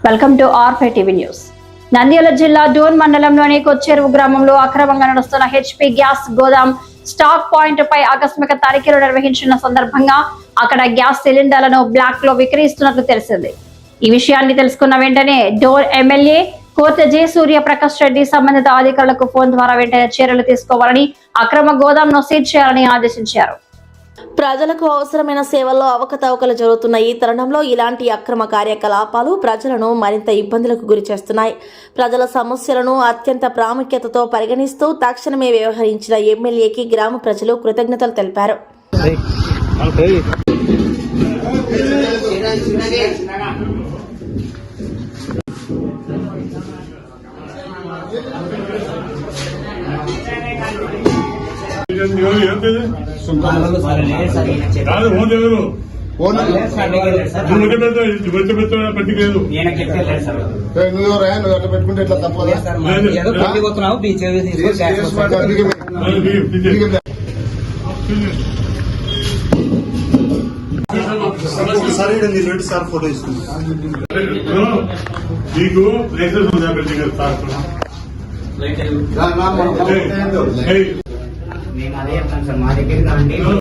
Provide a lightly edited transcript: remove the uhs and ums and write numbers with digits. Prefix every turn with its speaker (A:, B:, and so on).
A: Welcome to R five TV news. Nandyal జిల్లా డోన్ మండలంలోని కొచ్చెరువు గ్రామంలో అక్రమంగా నడుస్తున్న హెచ్పీ గ్యాస్ గోదాం స్టాక్ పాయింట్ పై ఆకస్మిక తనిఖీలు నిర్వహించిన సందర్భంగా అక్కడ గ్యాస్ సిలిండర్లను బ్లాక్ లో విక్రయిస్తున్నట్లు తెలిసింది. ఈ విషయాన్ని తెలుసుకున్న వెంటనే డోన్ ఎమ్మెల్యే కోర్టు జె సూర్యప్రకాష్ రెడ్డి సంబంధిత అధికారులకు ఫోన్ ద్వారా వెంటనే చర్యలు తీసుకోవాలని, అక్రమ గోదాంను సీజ్ చేయాలని ఆదేశించారు.
B: ప్రజలకు అవసరమైన సేవల్లో అవకతవకలు జరుగుతున్న ఈ తరుణంలో ఇలాంటి అక్రమ కార్యకలాపాలు ప్రజలను మరింత ఇబ్బందులకు గురి చేస్తున్నాయి. ప్రజల సమస్యలను అత్యంత ప్రాముఖ్యతతో పరిగణిస్తూ తక్షణమే వ్యవహరించిన ఎమ్మెల్యేకి గ్రామ ప్రజలు కృతజ్ఞతలు తెలిపారు.
C: పెట్టుకుంటే ఎట్లా తప్పదు. సార్ ఫోటో ఇస్తుంది
D: మీకు లైసెన్స్ ఉందా పెళ్లి సార్?
E: మేము అదే చెప్తాం సార్, మా దగ్గర